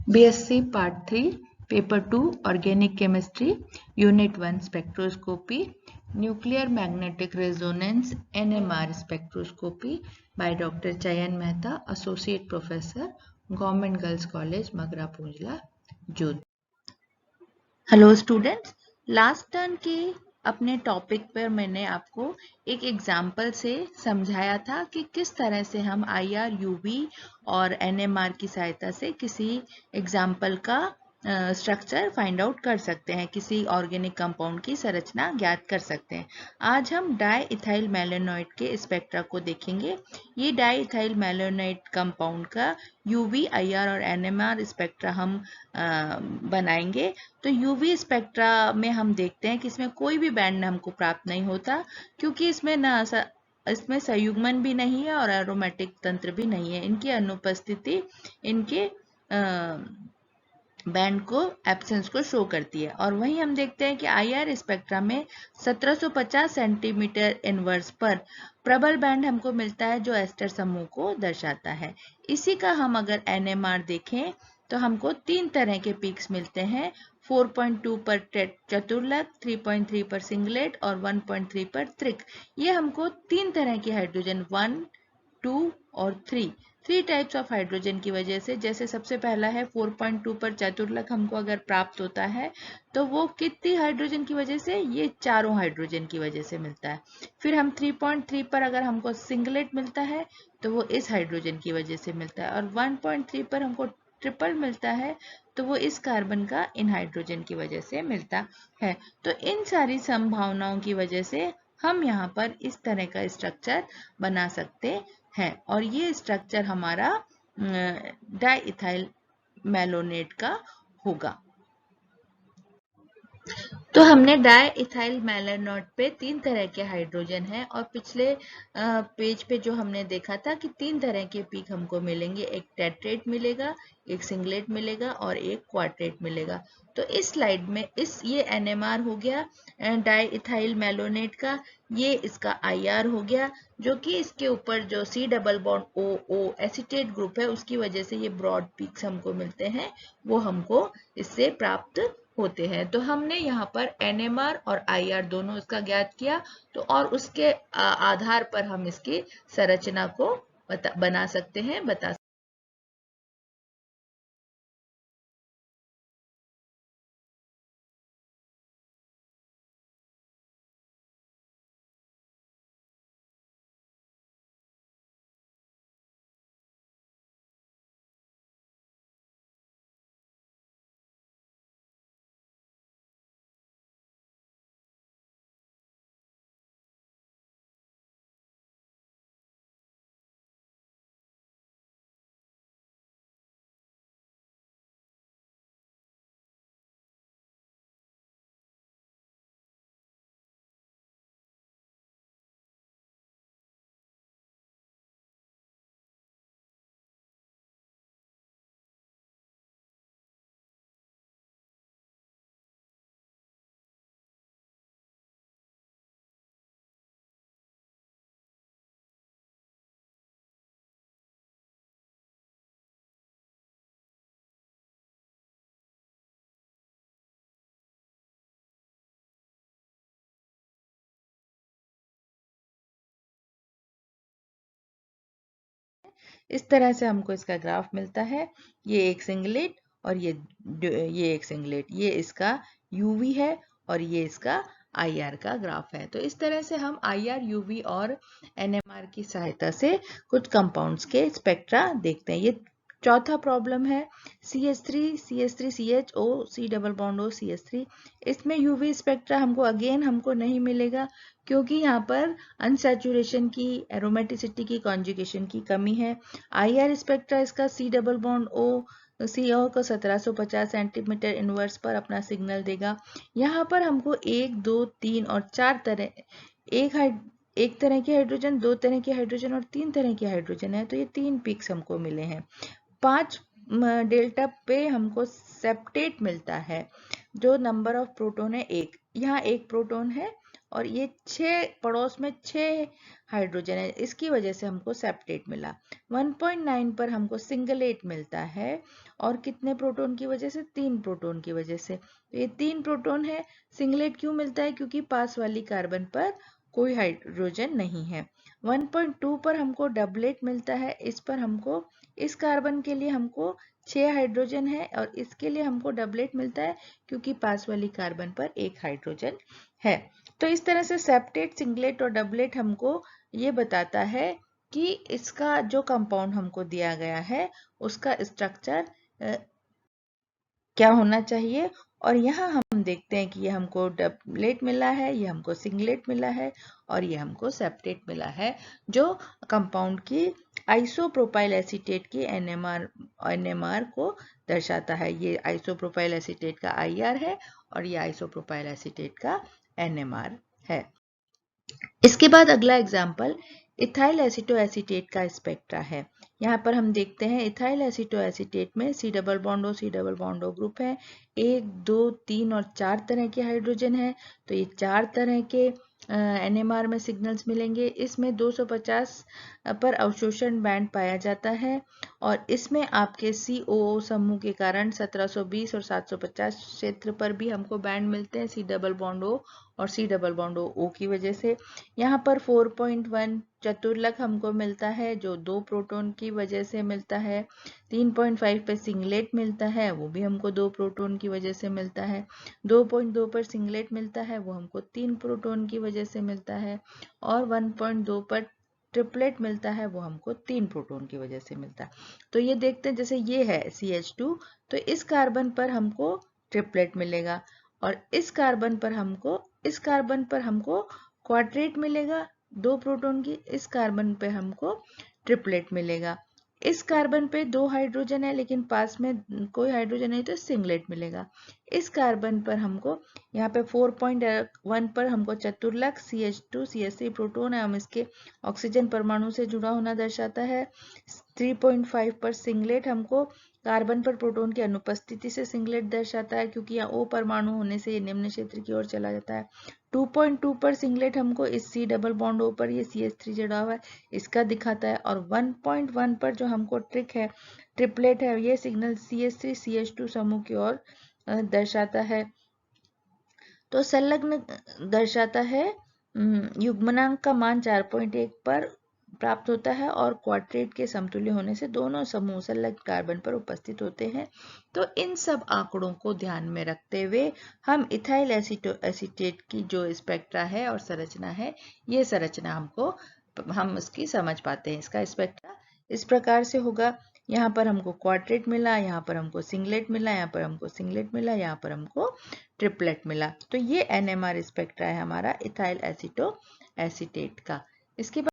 BSc Part 3, Paper 2, Organic Chemistry, Unit 1, Spectroscopy, Nuclear Magnetic Resonance, NMR Spectroscopy by Dr. Chayan Mehta, Associate Professor, Government Girls College, Magra Punjla, Jodhpur. Hello students, last turn के अपने topic पर मैंने आपको एक example से समझाया था कि किस तरह से हम IR, UV और NMR की सहायता से किसी एग्जाम्पल का स्ट्रक्चर फाइंड आउट कर सकते हैं, किसी ऑर्गेनिक कंपाउंड की संरचना ज्ञात कर सकते हैं। आज हम डाई इथाइल मैलोनोइड के स्पेक्ट्रा को देखेंगे। ये डाई इथाइल मैलोनोइड कंपाउंड का UV, IR और NMR स्पेक्ट्रा हम बनाएंगे। तो UV स्पेक्ट्रा में हम देखते हैं कि इसमें कोई भी बैंड हमको प्राप्त नहीं होता, क्योंकि इसमें संयुग्मन भी नहीं है और एरोमेटिक तंत्र भी नहीं है। इनकी अनुपस्थिति इनके बैंड को एब्सेंस को शो करती है। और वहीं हम देखते हैं कि IR स्पेक्ट्रा में 1750 सेंटीमीटर इनवर्स पर प्रबल बैंड हमको मिलता है, जो एस्टर समूह को दर्शाता है। इसी का हम अगर NMR देखें तो हमको 3 तरह के पीक्स मिलते हैं, 4.2 पर चतुर्लक, 3.3 पर सिंगलेट और 1.3 पर त्रिक। ये हमको 3 तरह के हाइड्रोजन 1, 2 और 3 टाइप्स ऑफ हाइड्रोजन की वजह से, जैसे सबसे पहला है 4.2 पर चतुर्लक हमको अगर प्राप्त होता है तो वो कितनी हाइड्रोजन की वजह से, ये चारों हाइड्रोजन की वजह से मिलता है। फिर हम 3.3 पर अगर हमको सिंगलेट मिलता है तो वो इस हाइड्रोजन की वजह से मिलता है, और 1.3 पर हमको ट्रिपल मिलता है तो वो इस कार्बन का इन हाइड्रोजन की वजह से मिलता है। तो इन सारी संभावनाओं की वजह से हम यहाँ पर इस तरह का स्ट्रक्चर बना सकते हैं, और ये स्ट्रक्चर हमारा डाई इथाइल मैलोनेट का होगा। तो हमने डाई इथाइल मैलोनेट पे 3 तरह के हाइड्रोजन हैं, और पिछले पेज पे जो हमने देखा था कि 3 तरह के पीक हमको मिलेंगे, एक टेट्रेट मिलेगा, एक सिंगलेट मिलेगा और एक क्वार्टेट मिलेगा। तो इस स्लाइड में ये NMR हो गया डाई इथाइल मैलोनेट का, ये इसका IR हो गया, जो कि इसके ऊपर जो C double bond OO acetate group है उसकी वजह से ये ब्रॉड पीक्स हमको मिलते हैं, वो हमको इससे प्राप्त होते हैं। तो हमने यहाँ पर NMR और IR दोनों इसका ज्ञात किया, तो और उसके आधार पर हम इसकी संरचना को बना सकते हैं, बता इस तरह से हमको इसका ग्राफ मिलता है। ये एक सिंगलेट और ये एक सिंगलेट, ये इसका UV है और ये इसका IR का ग्राफ है। तो इस तरह से हम IR, UV और NMR की सहायता से कुछ कंपाउंड्स के स्पेक्ट्रा देखते हैं। ये चौथा प्रॉब्लम है CH3 CH3CHO C double bond O CH3। इसमें UV स्पेक्ट्रा हमको नहीं मिलेगा, क्योंकि यहाँ पर अनसैचुरेशन की, एरोमेटिसिटी की, कॉन्जुगेशन की कमी है। IR स्पेक्ट्रा इसका C double bond O CO को 1750 सेंटीमीटर इनवर्स पर अपना सिग्नल देगा। यहाँ पर हमको 1, 2, 3 और 4 तरह, एक तरह के हाइड्रोजन, 2 तरह के हाइड्रोजन और 3 तरह के हाइड्रोजन है। तो ये 3 पिक्स हमको मिले हैं। 5 डेल्टा पे हमको सेप्टेट मिलता है, जो नंबर ऑफ प्रोटॉन है 1। यहाँ 1 प्रोटॉन है और ये 6 पड़ोस में 6 हाइड्रोजन है, इसकी वजह से हमको सेप्टेट मिला। 1.9 पर हमको सिंगलेट मिलता है और कितने प्रोटॉन की वजह से? 3 प्रोटॉन की वजह से। तो ये 3 प्रोटॉन है। सिंगलेट क्यों मिलता है? क्योंकि पास वाली कार्बन पर कोई हाइड्रोजन नहीं है। 1.2 पर हमको डबलेट मिलता है। इस पर हमको, इस कार्बन के लिए हमको 6 हाइड्रोजन है और इसके लिए हमको डबलेट मिलता है क्योंकि पास वाली कार्बन पर एक हाइड्रोजन है। तो इस तरह से सेप्टेट, सिंगलेट और डबलेट हमको ये बताता है कि इसका जो कंपाउंड हमको दिया गया है उसका स्ट्रक्चर क्या होना चाहिए। और यहाँ हम देखते हैं कि ये हमको डबलेट मिला है, ये हमको सिंगलेट मिला है और ये हमको सेप्टेट मिला है, जो कंपाउंड की आइसोप्रोपाइल एसीटेट की एनएमआर को दर्शाता है। ये आइसोप्रोपाइल एसीटेट का आईआर है और ये आइसोप्रोपाइल एसीटेट का एनएमआर है। इसके बाद अगला एग्जाम्पल इथाइल एसीटो एसीटेट का स्पेक्ट्रा है। यहाँ पर हम देखते हैं इथाइल एसीटो एसीटेट में सी डबल बॉन्डो ग्रुप है। 1, 2, 3 और 4 तरह के हाइड्रोजन है। तो ये 4 तरह के एनएमआर में सिग्नल्स मिलेंगे। इसमें 250 पर अवशोषण बैंड पाया जाता है और इसमें आपके COO समूह के कारण 1720 और 750 क्षेत्र पर भी हमको बैंड मिलते हैं, सी डबल बॉन्ड ओ और सी डबल बॉन्ड ओ की वजह से। यहाँ पर 4.1 चतुर्लक हमको मिलता है जो 2 प्रोटॉन की वजह से मिलता है। 3.5 पे सिंगलेट मिलता है, वो भी हमको 2 प्रोटॉन की वजह से मिलता है। 2.2 पर सिंगलेट मिलता है, वो हमको 3 प्रोटॉन की वजह से मिलता है। और 1.2 पर ट्रिपलेट मिलता है, वो हमको 3 प्रोटॉन की वजह से मिलता है। तो ये देखते हैं, जैसे ये है CH2, तो इस कार्बन पर हमको ट्रिपलेट मिलेगा और इस कार्बन पर हमको क्वाड्रेट मिलेगा 2 प्रोटॉन की। इस कार्बन पे हमको ट्रिपलेट मिलेगा। इस कार्बन पे 2 हाइड्रोजन है लेकिन पास में कोई हाइड्रोजन नहीं, तो सिंगलेट मिलेगा। इस कार्बन पर हमको यहाँ पे 4.1 पर हमको चतुर्लक CH2 CH3 प्रोटॉन है, हम इसके ऑक्सीजन परमाणु से जुड़ा होना दर्शाता है। 3.5 पर सिंगलेट हमको कार्बन पर प्रोटॉन की अनुपस्थिति से सिंगलेट दर्शाता है, क्योंकि यहाँ O परमाणु होने से ये निम्न क्षेत्र की ओर चला जाता है। 2.2 पर सिंगलेट हमको इस C डबल बॉन्ड O पर ये CH3 जुड़ा हुआ है, इसका दिखाता है। और 1.1 पर जो हमको ट्रिपलेट है, ये सिग्नल CH3 CH2 समूह की ओर दर्शाता है। तो संलग्न दर्शाता है युग्मनांक का मान 4.1 पर प्राप्त होता है और क्वाड्रेट के समतुल्य होने से दोनों समूह संलग्न कार्बन पर उपस्थित होते हैं। तो इन सब आंकड़ों को ध्यान में रखते हुए हम इथाइल एसीटेट की जो स्पेक्ट्रा है और संरचना है, ये संरचना हम इसकी समझ पाते हैं। इसका स्पेक्ट्रा इस प्रकार से होगा। यहाँ पर हमको क्वाड्रेट मिला, यहाँ पर हमको सिंगलेट मिला, यहाँ पर हमको सिंगलेट मिला, यहाँ पर हमको ट्रिपलेट मिला। तो ये NMR स्पेक्ट्रा है हमारा इथाइल एसीटो एसीटेट का। इसके बाद